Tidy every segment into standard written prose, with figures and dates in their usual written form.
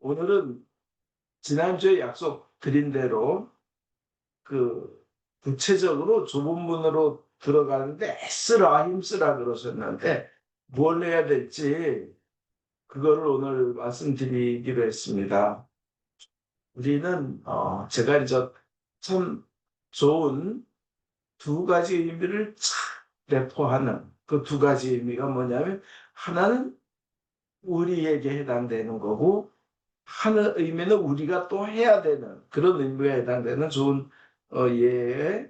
오늘은 지난주에 약속드린 대로 그 구체적으로 좁은 문으로 들어가는데 애쓰라 힘쓰라 그러셨는데 뭘 해야 될지 그거를 오늘 말씀드리기로 했습니다. 우리는 제가 이제 참 좋은 두 가지 의미를 착 내포하는 그 두 가지 의미가 뭐냐면 하나는 우리에게 해당되는 거고 하는 의미는 우리가 또 해야 되는 그런 의미에 해당되는 좋은 예에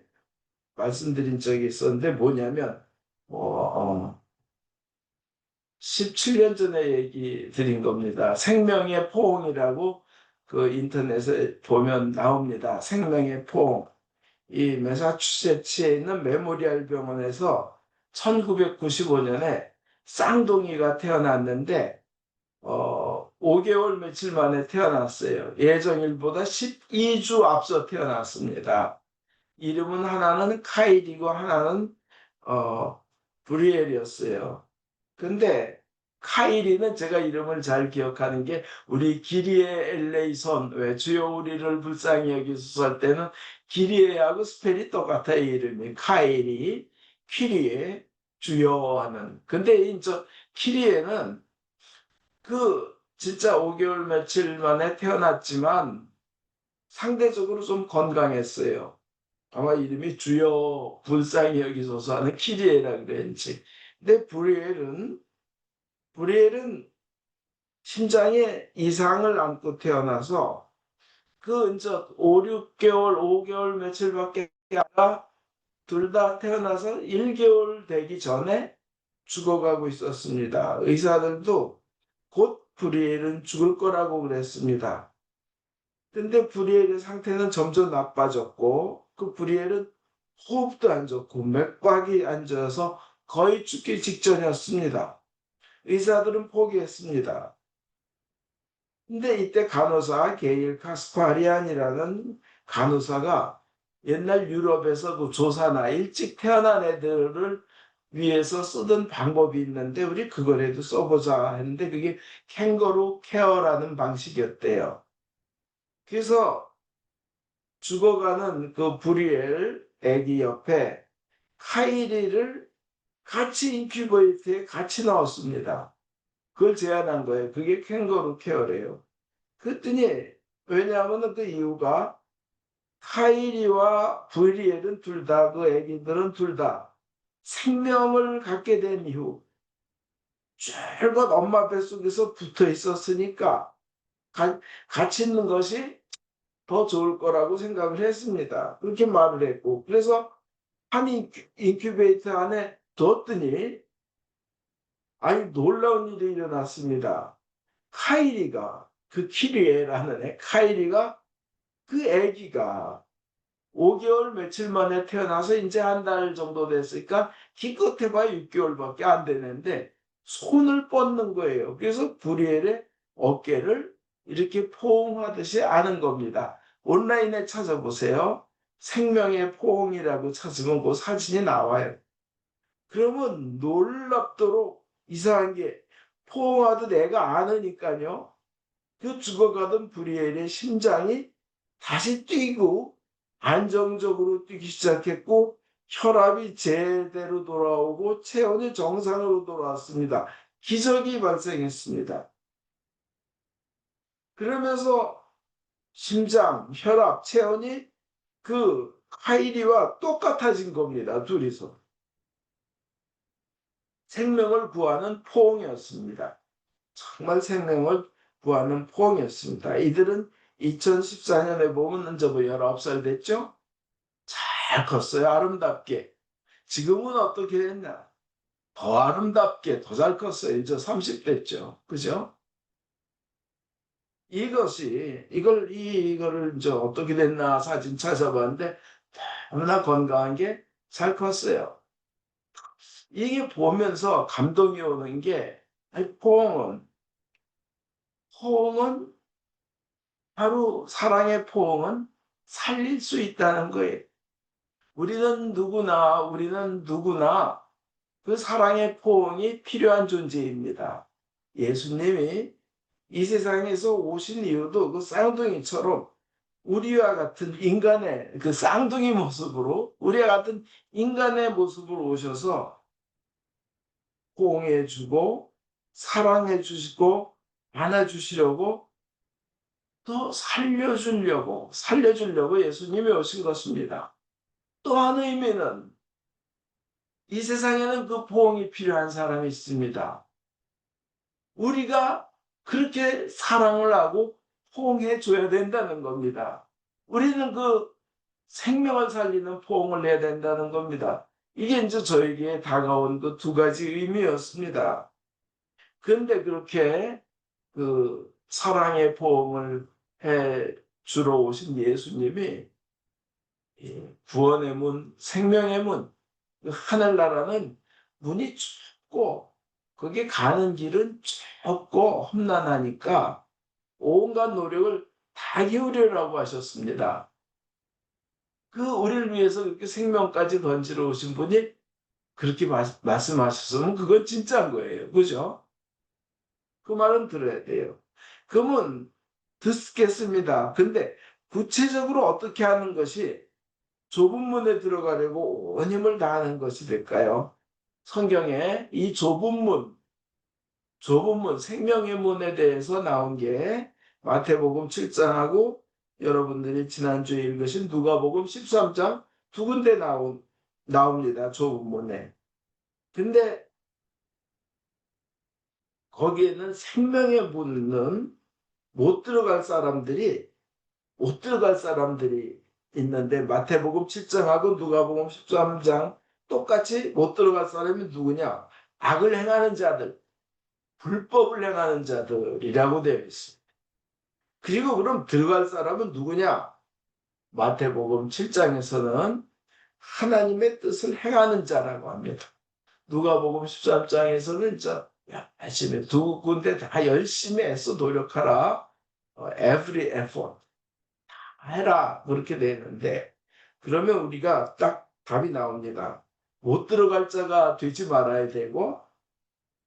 말씀드린 적이 있었는데 뭐냐면 어, 어, 17년 전에 얘기 드린 겁니다. 생명의 포옹이라고 그 인터넷에 보면 나옵니다. 생명의 포옹. 이 매사추세츠에 있는 메모리얼 병원에서 1995년에 쌍둥이가 태어났는데 5개월 며칠 만에 태어났어요. 예정일보다 12주 앞서 태어났습니다. 이름은 하나는 카일이고 하나는 브리엘이었어요. 근데 카이리는 제가 이름을 잘 기억하는 게 우리 기리의 엘레이선 왜 주여 우리를 불쌍히 여기소서 할 때는 기리에하고 스펠이 똑같아요. 이름이 카이리 키리에 주여 하는. 근데 이저 키리에는 그 진짜 5개월 며칠 만에 태어났지만 상대적으로 좀 건강했어요. 아마 이름이 주여 불쌍히 여기소서 하는 키리에라 그랬지. 근데 브리엘은 심장에 이상을 안고 태어나서 그 이제 5, 6개월, 5개월 며칠밖에 아니라 둘 다 태어나서 1개월 되기 전에 죽어가고 있었습니다. 의사들도 곧 브리엘은 죽을 거라고 그랬습니다. 근데 브리엘의 상태는 점점 나빠졌고 그 브리엘은 호흡도 안 좋고 맥박이 안 좋아서 거의 죽기 직전이었습니다. 의사들은 포기했습니다. 근데 이때 간호사 게일 카스파리안이라는 간호사가 옛날 유럽에서 그 조사나 일찍 태어난 애들을 위해서 쓰던 방법이 있는데 우리 그걸 해도 써보자 했는데 그게 캥거루 케어라는 방식이었대요. 그래서 죽어가는 그 브리엘 애기 옆에 카이리를 같이 인큐베이터에 같이 넣었습니다. 그걸 제안한 거예요. 그게 캥거루 케어래요. 그랬더니 왜냐하면 그 이유가 카이리와 브리엘은 둘 다 그 애기들은 둘 다 생명을 갖게 된 이후 줄곧 엄마 뱃속에서 붙어 있었으니까 같이 있는 것이 더 좋을 거라고 생각을 했습니다. 그렇게 말을 했고 그래서 한 인큐베이터 안에 뒀더니 아니 놀라운 일이 일어났습니다. 카이리가 그 키리에라는 애 카이리가 그 아기가 5개월 며칠 만에 태어나서 이제 한 달 정도 됐으니까 기껏 해봐야 6개월밖에 안 되는데 손을 뻗는 거예요. 그래서 브리엘의 어깨를 이렇게 포옹하듯이 아는 겁니다. 온라인에 찾아보세요. 생명의 포옹이라고 찾으면 그 사진이 나와요. 그러면 놀랍도록 이상한 게 포옹하듯 애가 안으니까요. 그 죽어가던 브리엘의 심장이 다시 뛰고 안정적으로 뛰기 시작했고 혈압이 제대로 돌아오고 체온이 정상으로 돌아왔습니다. 기적이 발생했습니다. 그러면서 심장, 혈압, 체온이 그 카이리와 똑같아진 겁니다. 둘이서. 생명을 구하는 포옹이었습니다. 정말 생명을 구하는 포옹이었습니다. 이들은 2014년에 보면 이제 뭐 19살 됐죠? 잘 컸어요. 아름답게. 지금은 어떻게 됐냐? 더 아름답게 더 잘 컸어요. 이제 30대죠. 그죠? 이거를 이제 어떻게 됐나 사진 찾아봤는데 너무나 건강한 게 잘 컸어요. 이게 보면서 감동이 오는 게 아니, 포옹은 바로 사랑의 포옹은 살릴 수 있다는 거예요. 우리는 누구나 그 사랑의 포옹이 필요한 존재입니다. 예수님이 이 세상에서 오신 이유도 그 쌍둥이처럼 우리와 같은 인간의 그 쌍둥이 모습으로 우리와 같은 인간의 모습으로 오셔서 호응해 주고 사랑해 주시고 안아주시려고 또 살려주려고 예수님이 오신 것입니다. 또 한 의미는 이 세상에는 그 보응이 필요한 사람이 있습니다. 우리가 그렇게 사랑을 하고 포옹해 줘야 된다는 겁니다. 우리는 그 생명을 살리는 포옹을 해야 된다는 겁니다. 이게 이제 저에게 다가온 그 두 가지 의미였습니다. 그런데 그렇게 그 사랑의 포옹을 해 주러 오신 예수님이 구원의 문, 생명의 문, 그 하늘나라는 문이 좁고 거기 가는 길은 좁고 험난하니까 온갖 노력을 다 기울이라고 하셨습니다. 그 우리를 위해서 그렇게 생명까지 던지러 오신 분이 그렇게 말씀하셨으면 그건 진짜인 거예요. 그죠? 그 말은 들어야 돼요. 그러면 듣겠습니다. 근데 구체적으로 어떻게 하는 것이 좁은 문에 들어가려고 온 힘을 다하는 것이 될까요? 성경에 이 좁은 문, 생명의 문에 대해서 나온 게 마태복음 7장하고 여러분들이 지난주에 읽으신 누가복음 13장 두 군데 나옵니다. 좁은 문에. 근데 거기에는 생명의 문은 못 들어갈 사람들이 있는데 마태복음 7장하고 누가복음 13장 똑같이 못 들어갈 사람이 누구냐? 악을 행하는 자들, 불법을 행하는 자들이라고 되어 있습니다. 그리고 그럼 들어갈 사람은 누구냐? 마태복음 7장에서는 하나님의 뜻을 행하는 자라고 합니다. 누가복음 13장에서는 열심히 두 군데 다 열심히 애써 노력하라. every effort 해라. 그렇게 되는데 그러면 우리가 딱 답이 나옵니다. 못 들어갈 자가 되지 말아야 되고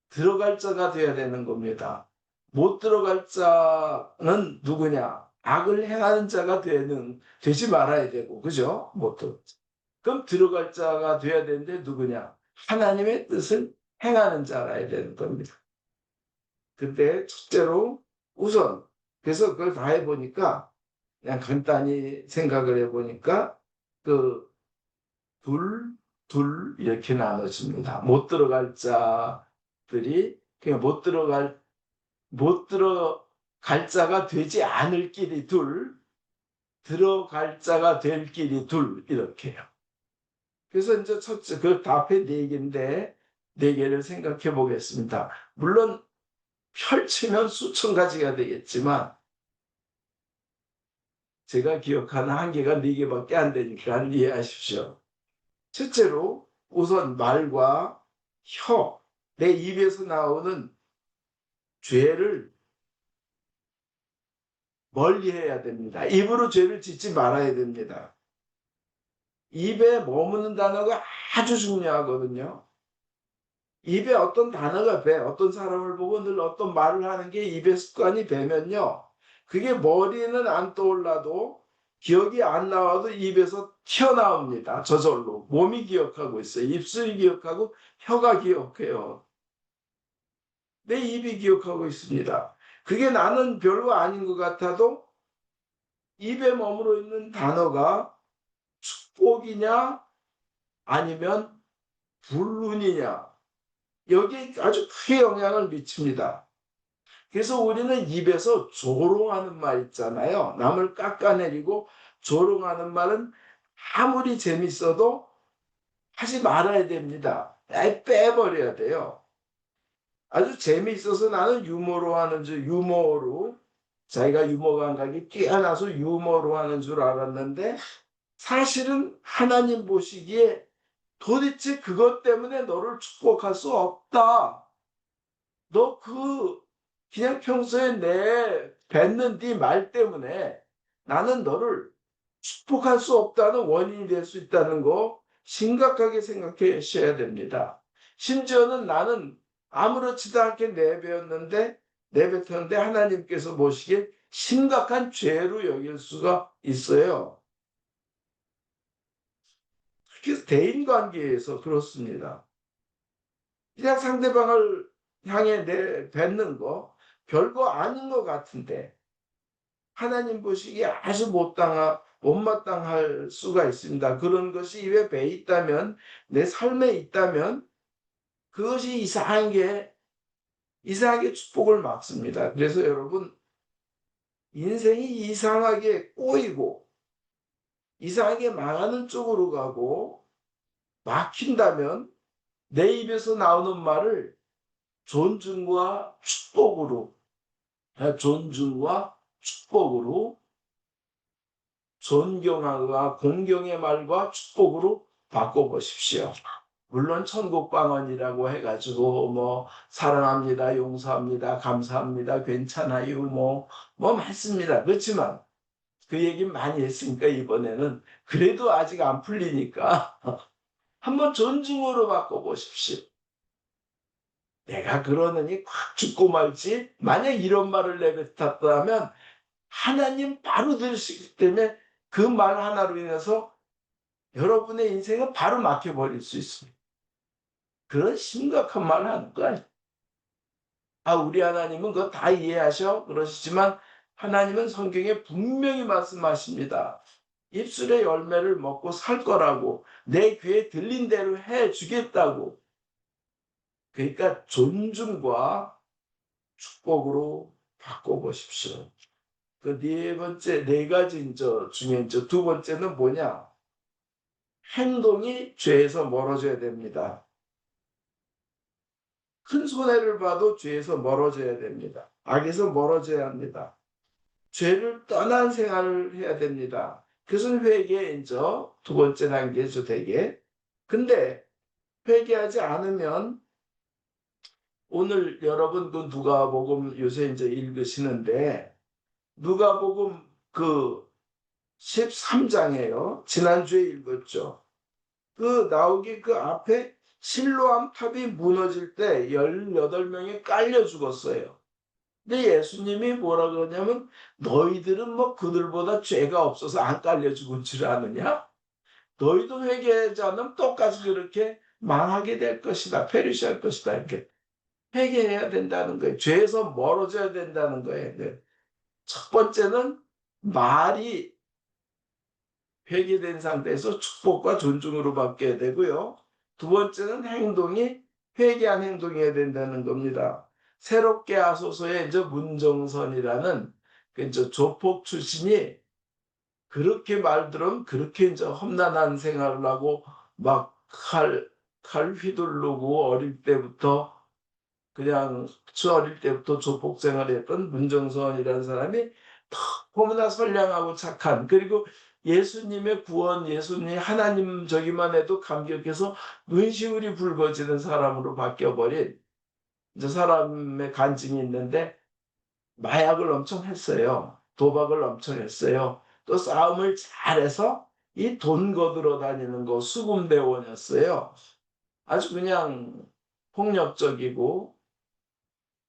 들어갈 자가 돼야 되는 겁니다. 못 들어갈 자는 누구냐? 악을 행하는 자가 되지 말아야 되고, 그죠? 못 들어갈 자. 그럼 들어갈 자가 돼야 되는데 누구냐? 하나님의 뜻을 행하는 자라야 되는 겁니다. 근데 첫째로 우선, 그래서 그걸 다 해보니까, 그냥 간단히 생각을 해보니까, 그, 둘, 이렇게 나눠집니다. 못 들어갈 자들이, 그냥 못 들어갈 자가 되지 않을 길이 둘, 들어갈 자가 될 길이 둘, 이렇게요. 그래서 이제 첫째, 그 답에 네 개인데, 네 개를 생각해 보겠습니다. 물론, 펼치면 수천 가지가 되겠지만, 제가 기억하는 한계가 네 개밖에 안 되니까 이해하십시오. 첫째로, 우선 말과 내 입에서 나오는 죄를 멀리 해야 됩니다. 입으로 죄를 짓지 말아야 됩니다. 입에 머무는 단어가 아주 중요하거든요. 입에 어떤 단어가 어떤 사람을 보고 늘 어떤 말을 하는 게 입의 습관이 배면요. 그게 머리는 안 떠올라도 기억이 안 나와도 입에서 튀어나옵니다. 저절로. 몸이 기억하고 있어요. 입술이 기억하고 혀가 기억해요. 내 입이 기억하고 있습니다. 그게 나는 별거 아닌 것 같아도 입에 머물러 있는 단어가 축복이냐 아니면 불운이냐 여기에 아주 크게 영향을 미칩니다. 그래서 우리는 입에서 조롱하는 말 있잖아요. 남을 깎아내리고 조롱하는 말은 아무리 재밌어도 하지 말아야 됩니다. 아예 빼버려야 돼요. 아주 재미있어서 나는 유머로 자기가 유머 감각이 뛰어나서 유머로 하는 줄 알았는데 사실은 하나님 보시기에 도대체 그것 때문에 너를 축복할 수 없다. 너 그냥 평소에 뱉는 네 말 때문에 나는 너를 축복할 수 없다는 원인이 될 수 있다는 거 심각하게 생각하셔야 됩니다. 심지어는 나는 아무렇지도 않게 내배웠는데 내뱉었는데 하나님께서 보시기에 심각한 죄로 여길 수가 있어요. 그래서 대인관계에서 그렇습니다. 그냥 상대방을 향해 내뱉는 거 별거 아닌 것 같은데 하나님 보시기에 아주 못마땅할 수가 있습니다. 그런 것이 입에 배 있다면, 내 삶에 있다면 그것이 이상하게 축복을 막습니다. 그래서 여러분, 인생이 이상하게 꼬이고 이상하게 망하는 쪽으로 가고 막힌다면 내 입에서 나오는 말을 존중과 축복으로, 존중과 축복으로, 존경과 공경의 말과 축복으로 바꿔보십시오. 물론 천국방언이라고 해가지고 뭐 사랑합니다, 용서합니다, 감사합니다, 괜찮아요, 뭐 많습니다. 그렇지만 그 얘기 많이 했으니까 이번에는 그래도 아직 안 풀리니까 한번 존중으로 바꿔보십시오. 내가 그러느니 콱 죽고 말지. 만약 이런 말을 내뱉었다면 하나님 바로 들으시기 때문에 그 말 하나로 인해서 여러분의 인생은 바로 막혀버릴 수 있습니다. 그런 심각한 말을 하는 거예요. 우리 하나님은 그거 다 이해하셔? 그러시지만 하나님은 성경에 분명히 말씀하십니다. 입술의 열매를 먹고 살 거라고, 내 귀에 들린 대로 해 주겠다고. 그러니까 존중과 축복으로 바꿔보십시오. 그 네 가지 중에 두 번째는 뭐냐? 행동이 죄에서 멀어져야 됩니다. 큰 손해를 봐도 죄에서 멀어져야 됩니다. 악에서 멀어져야 합니다. 죄를 떠난 생활을 해야 됩니다. 그것은 회개이죠. 두 번째 단계죠, 되게. 근데 회개하지 않으면 오늘 여러분 그 누가복음 요새 읽으시는데 누가복음 그 13장이에요. 지난주에 읽었죠. 그 나오기 그 앞에 실로암 탑이 무너질 때 18명이 깔려 죽었어요. 근데 예수님이 뭐라 그러냐면 너희들은 뭐 그들보다 죄가 없어서 안 깔려 죽은 줄 아느냐? 너희도 회개하지 않으면 똑같이 그렇게 망하게 될 것이다. 페리시할 것이다. 이렇게 회개해야 된다는 거예요. 죄에서 멀어져야 된다는 거예요. 네. 첫 번째는 말이 회개된 상태에서 축복과 존중으로 바뀌어야 되고요. 두 번째는 행동이 회개한 행동이어야 된다는 겁니다. 새롭게 하소서의 문정선이라는 조폭 출신이 그렇게 말들은 그렇게 험난한 생활을 하고 막 칼 휘두르고 그냥 어릴 때부터 조폭 생활했던 문정선이라는 사람이 너무나 선량하고 착한, 그리고 예수님의 구원, 예수님 하나님저기만 해도 감격해서 눈시울이 붉어지는 사람으로 바뀌어버린 사람의 간증이 있는데 마약을 엄청 했어요. 도박을 엄청 했어요. 또 싸움을 잘해서 이 돈 거두러 다니는 거 수군대원이었어요. 아주 그냥 폭력적이고.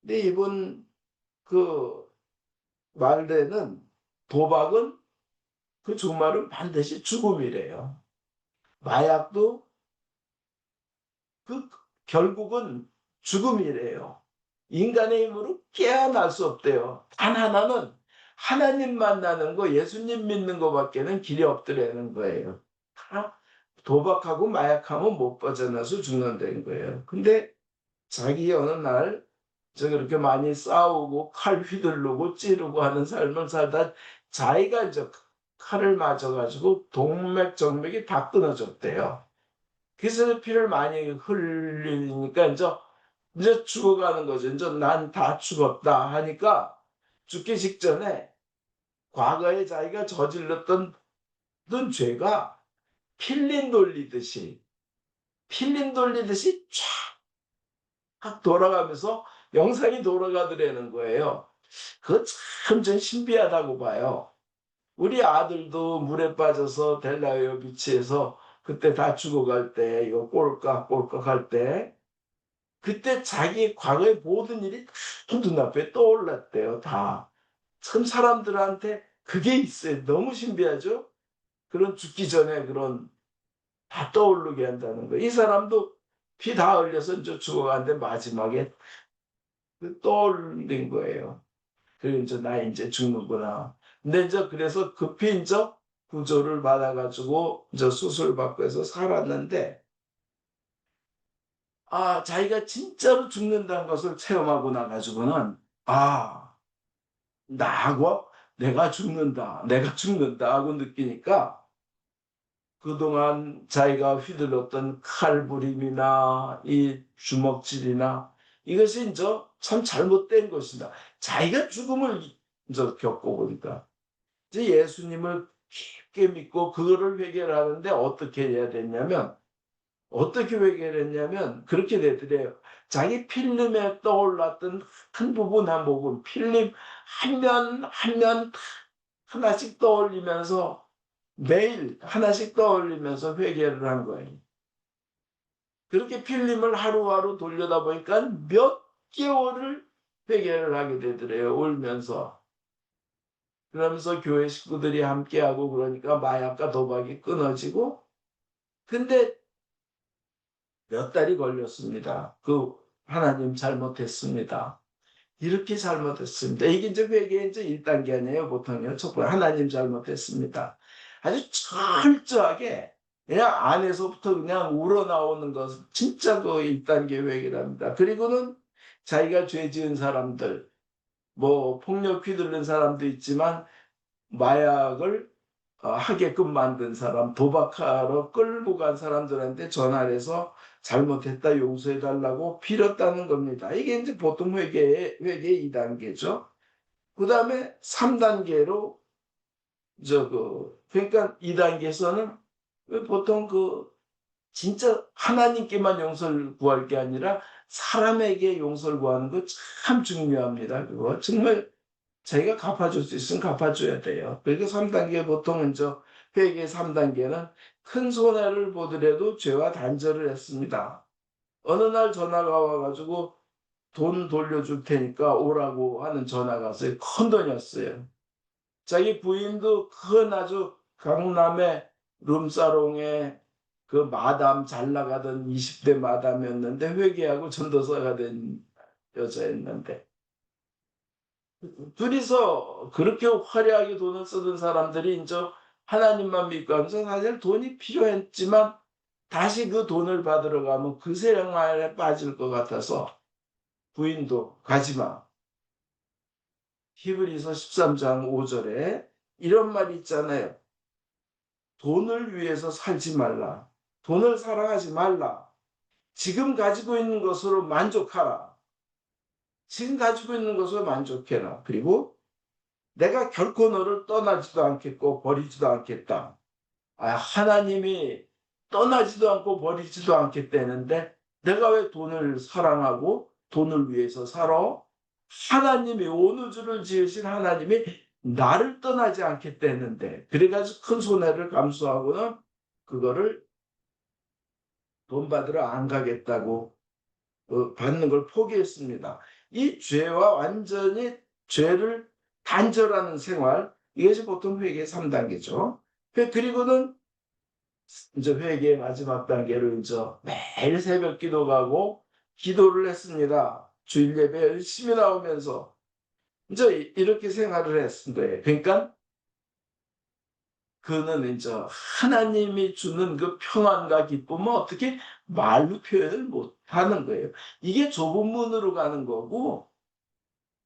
근데 이분 그 말대는 도박은 그 종말은 반드시 죽음이래요. 마약도 그 결국은 죽음이래요. 인간의 힘으로 깨어날 수 없대요. 단 하나는 하나님 만나는 거, 예수님 믿는 거밖에는 길이 없더라는 거예요. 다 도박하고 마약하면 못 벗어나서 죽는다는 거예요. 근데 자기 어느 날 그렇게 많이 싸우고 칼 휘두르고 찌르고 하는 삶을 살다 자기가 칼을 맞아가지고 동맥 정맥이 다 끊어졌대요. 그래서 피를 많이 흘리니까 이제 죽어가는 거죠. 이제 난 다 죽었다 하니까 죽기 직전에 과거에 자기가 저질렀던 죄가 필린 돌리듯이 쫙 돌아가면서 영상이 돌아가더라는 거예요. 그거 참 전 신비하다고 봐요. 우리 아들도 물에 빠져서 델라웨어 비치에서 그때 다 죽어갈 때 이거 꼴깍꼴깍 할 때 그때 자기 과거의 모든 일이 다 눈앞에 떠올랐대요. 다. 참 사람들한테 그게 있어요. 너무 신비하죠? 그런 죽기 전에 그런 다 떠오르게 한다는 거. 이 사람도 피 다 흘려서 이제 죽어가는데 마지막에 떠올린 거예요. 그리고 이제 나 이제 죽는구나. 근데 이제 그래서 급히 이제 구조를 받아가지고 이제 수술 받고 해서 살았는데, 자기가 진짜로 죽는다는 것을 체험하고 나가지고는, 나하고 내가 죽는다, 내가 죽는다 하고 느끼니까 그동안 자기가 휘둘렀던 칼부림이나 이 주먹질이나 이것이 이제 참 잘못된 것이다. 자기가 죽음을 이제 겪어보니까 이제 예수님을 깊게 믿고 그거를 회개하는데 어떻게 해야 됐냐면 어떻게 회개했냐면 그렇게 되더래요. 자기 필름에 떠올랐던 한 부분 한 부분 필름 한 면 한 면 하나씩 떠올리면서 매일 하나씩 떠올리면서 회개를 한 거예요. 그렇게 필름을 하루하루 돌려다 보니까 몇 개월을 회개를 하게 되더래요. 울면서. 그러면서 교회 식구들이 함께하고 그러니까 마약과 도박이 끊어지고 근데 몇 달이 걸렸습니다. 하나님 잘못했습니다. 이렇게 잘못했습니다. 이게 이제 회개의 이제 1단계 아니에요, 보통요. 첫 번째, 하나님 잘못했습니다. 아주 철저하게 그냥 안에서부터 그냥 우러나오는 것은 진짜 그 1단계 회개랍니다. 그리고는 자기가 죄 지은 사람들, 뭐 폭력 휘둘른 사람도 있지만 마약을 하게끔 만든 사람, 도박하러 끌고 간 사람들한테 전화를 해서 잘못했다 용서해 달라고 빌었다는 겁니다. 이게 이제 보통 회개 2단계죠. 그 다음에 3단계로 그러니까 2단계에서는 보통 진짜 하나님께만 용서를 구할 게 아니라 사람에게 용서를 구하는 거 참 중요합니다. 그거 정말 자기가 갚아줄 수 있으면 갚아줘야 돼요. 그리고 3단계 보통 이제 회계 3단계는 큰 손해를 보더라도 죄와 단절을 했습니다. 어느 날 전화가 와가지고 돈 돌려줄 테니까 오라고 하는 전화가 왔어요. 큰 돈이었어요. 자기 부인도 큰 아주 강남의 룸사롱에 그 마담 잘 나가던 20대 마담이었는데 회계하고 전도사가 된 여자였는데 둘이서 그렇게 화려하게 돈을 쓰던 사람들이 이제 하나님만 믿고 하면서 사실 돈이 필요했지만 다시 그 돈을 받으러 가면 그 생활에 빠질 것 같아서 부인도 가지마. 히브리서 13장 5절에 이런 말이 있잖아요. 돈을 위해서 살지 말라. 돈을 사랑하지 말라. 지금 가지고 있는 것으로 만족하라. 지금 가지고 있는 것으로 만족해라. 그리고 내가 결코 너를 떠나지도 않겠고 버리지도 않겠다. 하나님이 떠나지도 않고 버리지도 않겠다는데 내가 왜 돈을 사랑하고 돈을 위해서 살아? 하나님이 온 우주를 지으신 하나님이 나를 떠나지 않겠다는데 그래가지고 큰 손해를 감수하고는 그거를 돈 받으러 안 가겠다고 받는 걸 포기했습니다. 이 죄와 완전히 죄를 단절하는 생활, 이것이 보통 회개 3단계죠. 그리고는 이제 회개의 마지막 단계로 이제 매일 새벽 기도 가고 기도를 했습니다. 주일 예배 열심히 나오면서 이제 이렇게 생활을 했은 거예요. 그러니까 그는 이제 하나님이 주는 그 평안과 기쁨은 어떻게 말로 표현을 못 하는 거예요. 이게 좁은 문으로 가는 거고,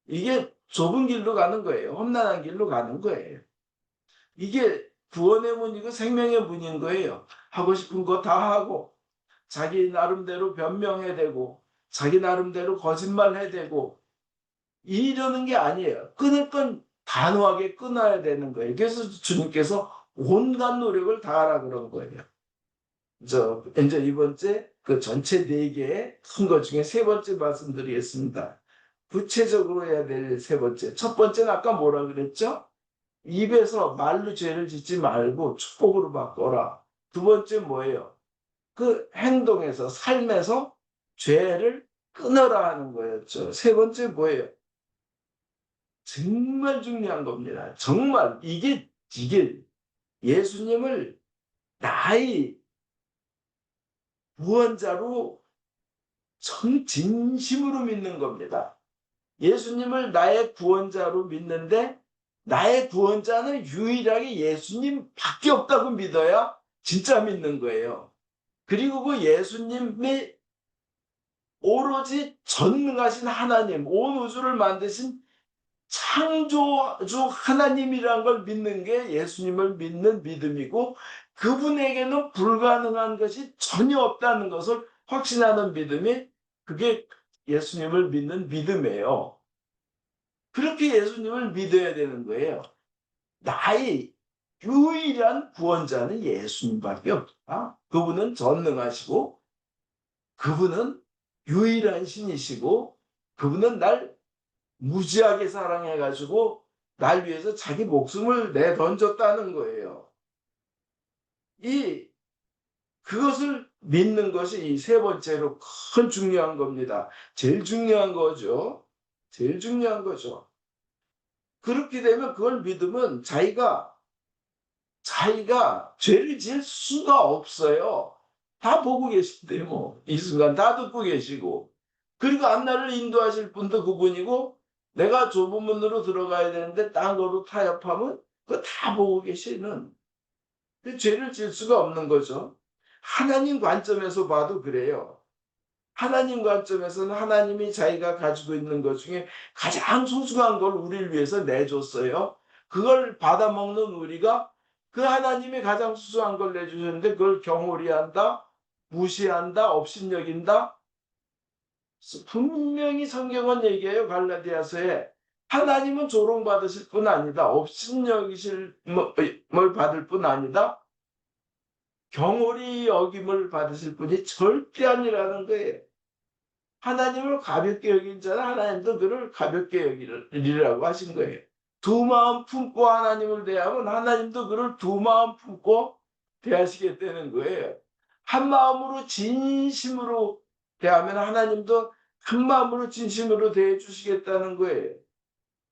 이게 좁은 길로 가는 거예요. 험난한 길로 가는 거예요. 이게 구원의 문이고 생명의 문인 거예요. 하고 싶은 거 다 하고, 자기 나름대로 변명해야 되고, 자기 나름대로 거짓말해야 되고, 이러는 게 아니에요. 끊을 건 단호하게 끊어야 되는 거예요. 그래서 주님께서 온갖 노력을 다하라 그런 거예요. 이제 이번째 그 전체 4개의 큰 것 중에 세 번째 말씀드리겠습니다. 구체적으로 해야 될 세 번째. 첫 번째는 아까 뭐라 그랬죠? 입에서 말로 죄를 짓지 말고 축복으로 바꿔라. 두 번째 뭐예요? 그 행동에서, 삶에서 죄를 끊어라 하는 거였죠. 세 번째 뭐예요? 정말 중요한 겁니다. 정말 이게 예수님을 나의 구원자로 진심으로 믿는 겁니다. 예수님을 나의 구원자로 믿는데 나의 구원자는 유일하게 예수님밖에 없다고 믿어야 진짜 믿는 거예요. 그리고 그 예수님이 오로지 전능하신 하나님, 온 우주를 만드신 창조주 하나님이란 걸 믿는 게 예수님을 믿는 믿음이고, 그분에게는 불가능한 것이 전혀 없다는 것을 확신하는 믿음이, 그게 예수님을 믿는 믿음이에요. 그렇게 예수님을 믿어야 되는 거예요. 나의 유일한 구원자는 예수님밖에 없다. 그분은 전능하시고, 그분은 유일한 신이시고, 그분은 날 무지하게 사랑해가지고 날 위해서 자기 목숨을 내던졌다는 거예요. 그것을 믿는 것이 이 세 번째로 큰 중요한 겁니다. 제일 중요한 거죠. 제일 중요한 거죠. 그렇게 되면 그걸 믿으면 자기가 죄를 지을 수가 없어요. 다 보고 계신데 뭐 이 순간 다 듣고 계시고, 그리고 앞날을 인도하실 분도 그분이고, 내가 좁은 문으로 들어가야 되는데 딴 거로 타협하면 그거 다 보고 계시는, 죄를 지을 수가 없는 거죠. 하나님 관점에서 봐도 그래요. 하나님 관점에서는 하나님이 자기가 가지고 있는 것 중에 가장 소중한 걸 우리를 위해서 내줬어요. 그걸 받아먹는 우리가 그 하나님이 가장 소중한 걸 내주셨는데 그걸 경홀히 한다, 무시한다, 업신여긴다. 분명히 성경은 얘기해요. 갈라디아서에 하나님은 조롱받으실 뿐 아니다, 업신여기실 뭘 받을 뿐 아니다, 경홀히 여김을 받으실 분이 절대 아니라는 거예요. 하나님을 가볍게 여긴 자는 하나님도 그를 가볍게 여기리라고 하신 거예요. 두 마음 품고 하나님을 대하면 하나님도 그를 두 마음 품고 대하시겠다는 거예요. 한 마음으로 진심으로 대하면 하나님도 한 마음으로 진심으로 대해 주시겠다는 거예요.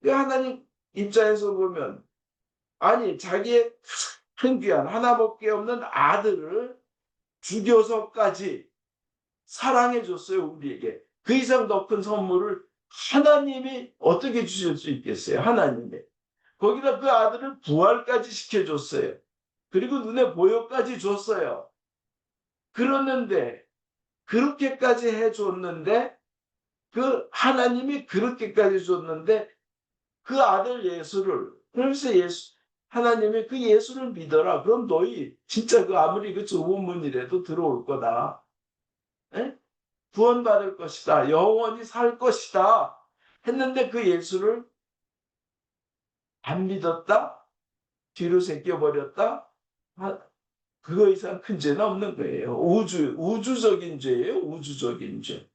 하나님 입장에서 보면, 아니 자기의 큰 귀한 하나밖에 없는 아들을 죽여서까지 사랑해 줬어요, 우리에게. 그 이상 더 큰 선물을 하나님이 어떻게 주실 수 있겠어요, 하나님이. 거기다 그 아들을 부활까지 시켜줬어요. 그리고 눈에 보여까지 줬어요. 그랬는데, 그렇게까지 해줬는데, 그 하나님이 그렇게까지 줬는데, 그 아들 예수를, 그래서 하나님이 그 예수를 믿어라. 그럼 너희 진짜 그 아무리 그 좁은 문이라도 들어올 거다. 에? 구원받을 것이다. 영원히 살 것이다. 했는데 그 예수를 안 믿었다? 뒤로 제껴버렸다? 그거 이상 큰 죄는 없는 거예요. 우주적인 죄예요. 우주적인 죄.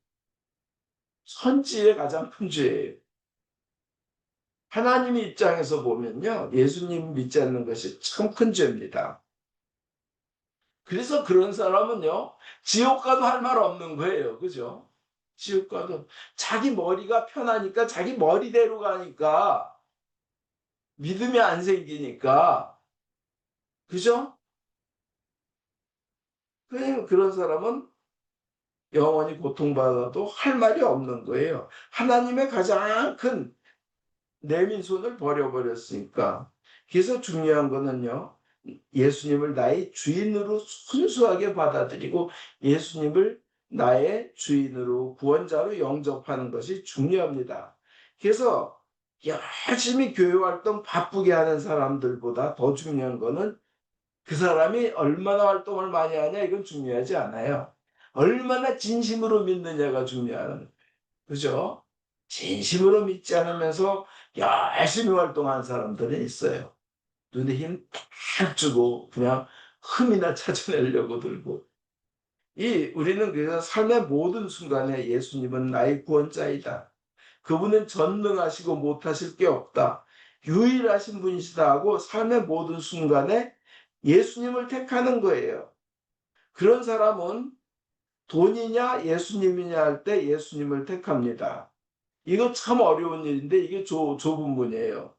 선지의 가장 큰 죄예요. 하나님 입장에서 보면요, 예수님 믿지 않는 것이 참 큰 죄입니다. 그래서 그런 사람은요, 지옥 가도 할 말 없는 거예요. 그죠? 지옥 가도 자기 머리가 편하니까, 자기 머리대로 가니까, 믿음이 안 생기니까, 그죠? 그런 사람은 영원히 고통받아도 할 말이 없는 거예요. 하나님의 가장 큰 내민 손을 버려버렸으니까. 그래서 중요한 거는요, 예수님을 나의 주인으로 순수하게 받아들이고 예수님을 나의 주인으로, 구원자로 영접하는 것이 중요합니다. 그래서 열심히 교회 활동 바쁘게 하는 사람들보다 더 중요한 거는 그 사람이 얼마나 활동을 많이 하냐, 이건 중요하지 않아요. 얼마나 진심으로 믿느냐가 중요한 거예요. 그죠? 진심으로 믿지 않으면서 열심히 활동하는 사람들은 있어요. 눈에 힘 탁 주고 그냥 흠이나 찾아내려고 들고. 우리는 그래서 삶의 모든 순간에 예수님은 나의 구원자이다, 그분은 전능하시고 못하실 게 없다, 유일하신 분이시다 하고 삶의 모든 순간에 예수님을 택하는 거예요. 그런 사람은 돈이냐 예수님이냐 할 때 예수님을 택합니다. 이거 참 어려운 일인데 이게 좁은 문이에요.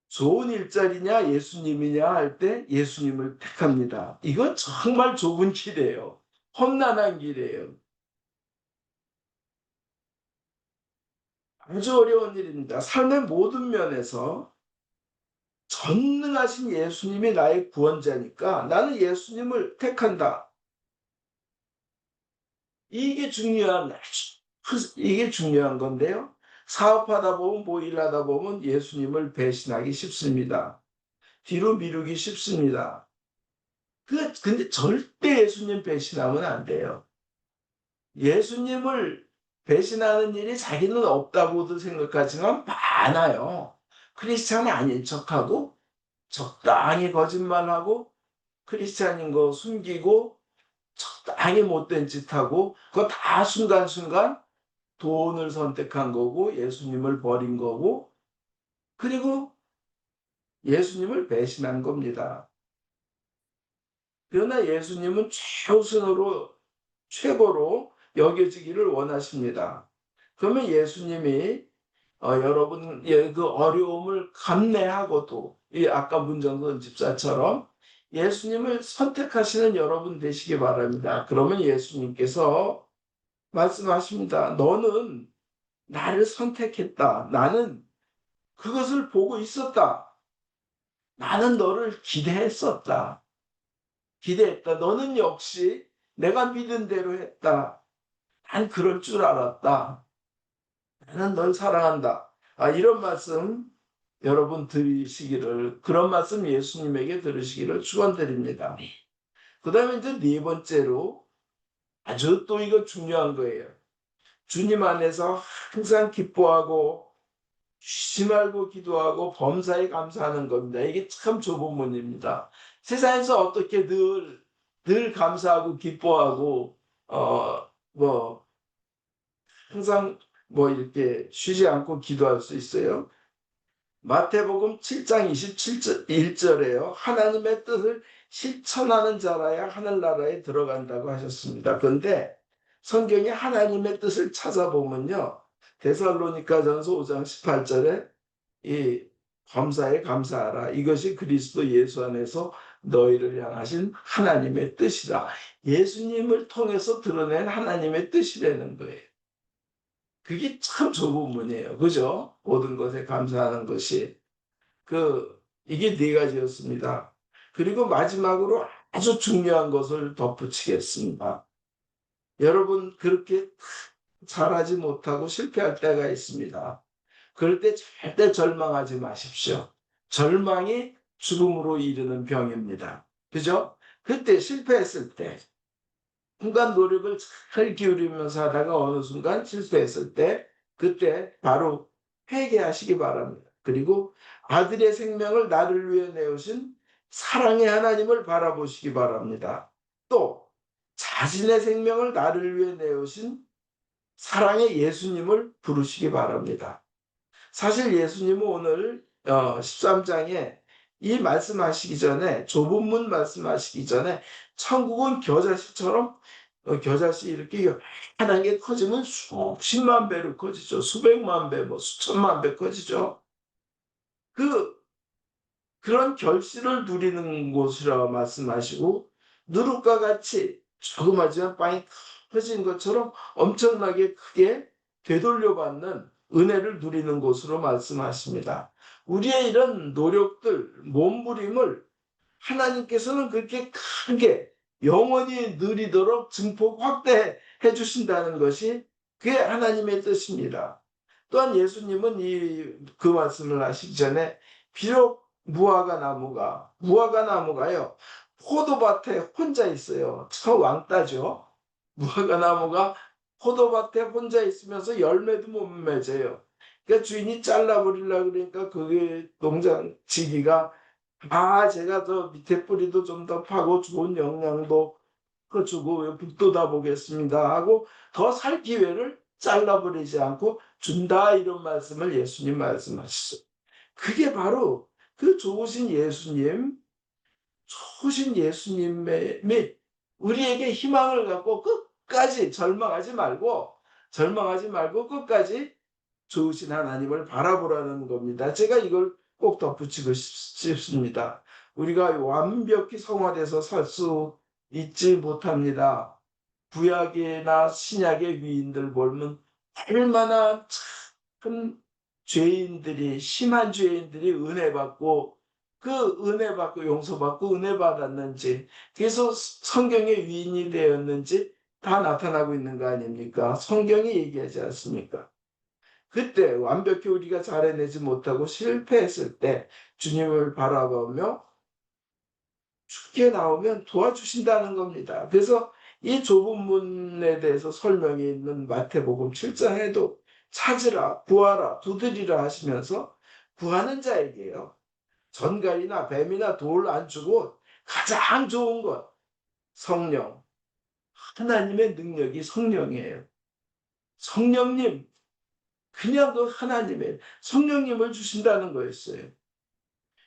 좋은 일자리냐 예수님이냐 할 때 예수님을 택합니다. 이건 정말 좁은 길이에요. 험난한 길이에요. 아주 어려운 일입니다. 삶의 모든 면에서 전능하신 예수님이 나의 구원자니까 나는 예수님을 택한다. 이게 중요한 건데요. 사업하다 보면 뭐 일하다 보면 예수님을 배신하기 쉽습니다. 뒤로 미루기 쉽습니다. 근데 절대 예수님 배신하면 안 돼요. 예수님을 배신하는 일이 자기는 없다고도 생각하지만 많아요. 크리스찬이 아닌 척하고 적당히 거짓말하고 크리스찬인 거 숨기고 적당히 못된 짓하고 그거 다 순간순간 돈을 선택한 거고 예수님을 버린 거고 그리고 예수님을 배신한 겁니다. 그러나 예수님은 최우선으로 최고로 여겨지기를 원하십니다. 그러면 예수님이 여러분 그 어려움을 감내하고도 이 아까 문정선 집사처럼 예수님을 선택하시는 여러분 되시기 바랍니다. 그러면 예수님께서 말씀하십니다. 너는 나를 선택했다. 나는 그것을 보고 있었다. 나는 너를 기대했었다. 기대했다. 너는 역시 내가 믿은 대로 했다. 난 그럴 줄 알았다. 나는 널 사랑한다. 이런 말씀 여러분 들으시기를, 그런 말씀 예수님에게 들으시기를 축원드립니다. 그 다음에 이제 네 번째로 아주 또 이거 중요한 거예요. 주님 안에서 항상 기뻐하고 쉬지 말고 기도하고 범사에 감사하는 겁니다. 이게 참 좁은 문입니다. 세상에서 어떻게 늘 감사하고 기뻐하고 뭐 항상 뭐 이렇게 쉬지 않고 기도할 수 있어요? 마태복음 7장 27절에요. 하나님의 뜻을 실천하는 자라야 하늘나라에 들어간다고 하셨습니다. 그런데 성경에 하나님의 뜻을 찾아보면요. 데살로니가전서 5장 18절에 이 범사에 감사하라. 이것이 그리스도 예수 안에서 너희를 향하신 하나님의 뜻이다. 예수님을 통해서 드러낸 하나님의 뜻이라는 거예요. 그게 참 좁은 문이에요. 그죠? 모든 것에 감사하는 것이. 이게 네 가지였습니다. 그리고 마지막으로 아주 중요한 것을 덧붙이겠습니다. 여러분, 그렇게 잘하지 못하고 실패할 때가 있습니다. 그럴 때 절대 절망하지 마십시오. 절망이 죽음으로 이르는 병입니다. 그죠? 그때 실패했을 때, 순간 노력을 잘 기울이면서 하다가 어느 순간 실패했을 때, 그때 바로 회개하시기 바랍니다. 그리고 아들의 생명을 나를 위해 내오신 사랑의 하나님을 바라보시기 바랍니다. 또 자신의 생명을 나를 위해 내오신 사랑의 예수님을 부르시기 바랍니다. 사실 예수님은 오늘 13장에 이 말씀하시기 전에 좁은 문 말씀하시기 전에 천국은 겨자씨처럼 겨자씨 이렇게 하나게 커지면 수십만 배로 커지죠. 수백만 배, 뭐 수천만 배 커지죠. 그런 결실을 누리는 곳이라고 말씀하시고 누룩과 같이 조그마한 빵이 커진 것처럼 엄청나게 크게 되돌려받는 은혜를 누리는 곳으로 말씀하십니다. 우리의 이런 노력들, 몸부림을 하나님께서는 그렇게 크게 영원히 누리도록 증폭 확대해 주신다는 것이 그게 하나님의 뜻입니다. 또한 예수님은 그 말씀을 하시기 전에 비록 무화과 나무가요 포도밭에 혼자 있어요. 저 왕따죠. 무화과 나무가 포도밭에 혼자 있으면서 열매도 못 맺어요. 그러니까 주인이 잘라버리려고 그러니까 그게 농장 지기가 제가 저 밑에 뿌리도 좀 더 파고 좋은 영양도 주고 북돋아 보겠습니다 하고 더 살 기회를 잘라버리지 않고 준다 이런 말씀을 예수님 말씀하셨어요. 그게 바로 그 좋으신 예수님의 우리에게 희망을 갖고 끝까지 절망하지 말고 끝까지 좋으신 하나님을 바라보라는 겁니다. 제가 이걸 꼭 덧붙이고 싶습니다. 우리가 완벽히 성화돼서 살 수 있지 못합니다. 구약이나 신약의 위인들 보면 얼마나 큰 죄인들이, 심한 죄인들이 은혜 받고 용서받고 은혜 받았는지, 그래서 성경의 위인이 되었는지 다 나타나고 있는 거 아닙니까? 성경이 얘기하지 않습니까? 그때 완벽히 우리가 잘해내지 못하고 실패했을 때 주님을 바라보며 죽게 나오면 도와주신다는 겁니다. 그래서 이 좁은 문에 대해서 설명이 있는 마태복음 7장에도 찾으라, 구하라, 두드리라 하시면서 구하는 자에게요. 전갈이나 뱀이나 돌 안 주고 가장 좋은 것, 성령. 하나님의 능력이 성령이에요. 성령님, 그냥 그 하나님의 성령님을 주신다는 거였어요.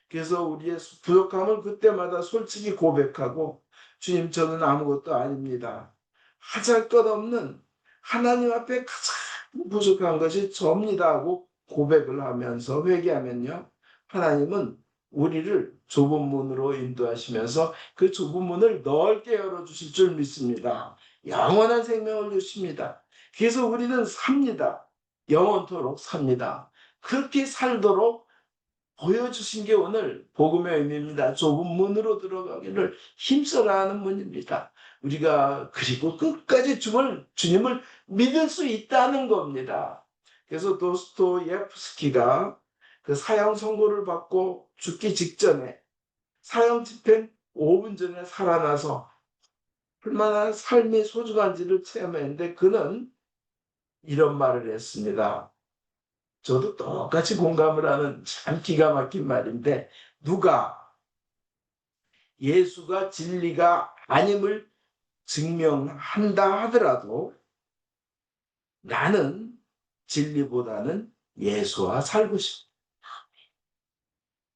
그래서 우리의 부족함을 그때마다 솔직히 고백하고, 주님, 저는 아무것도 아닙니다. 하잘것없는 하나님 앞에 가장 부족한 것이 접니다 하고 고백을 하면서 회개하면요, 하나님은 우리를 좁은 문으로 인도하시면서 그 좁은 문을 넓게 열어주실 줄 믿습니다. 영원한 생명을 주십니다. 그래서 우리는 삽니다. 영원토록 삽니다. 그렇게 살도록 보여주신 게 오늘 복음의 의미입니다. 좁은 문으로 들어가기를 힘써라 하는 문입니다. 우리가 그리고 끝까지 주님을 믿을 수 있다는 겁니다. 그래서 도스토예프스키가 그 사형 선고를 받고 죽기 직전에 사형 집행 5분 전에 살아나서 얼마나 삶이 소중한지를 체험했는데, 그는 이런 말을 했습니다. 저도 똑같이 공감을 하는 참 기가 막힌 말인데, 누가 예수가 진리가 아님을 증명한다 하더라도 나는 진리보다는 예수와 살고 싶어.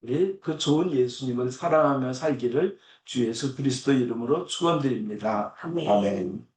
우리 그 좋은 예수님을 사랑하며 살기를 주 예수 그리스도 이름으로 축원드립니다. 아멘.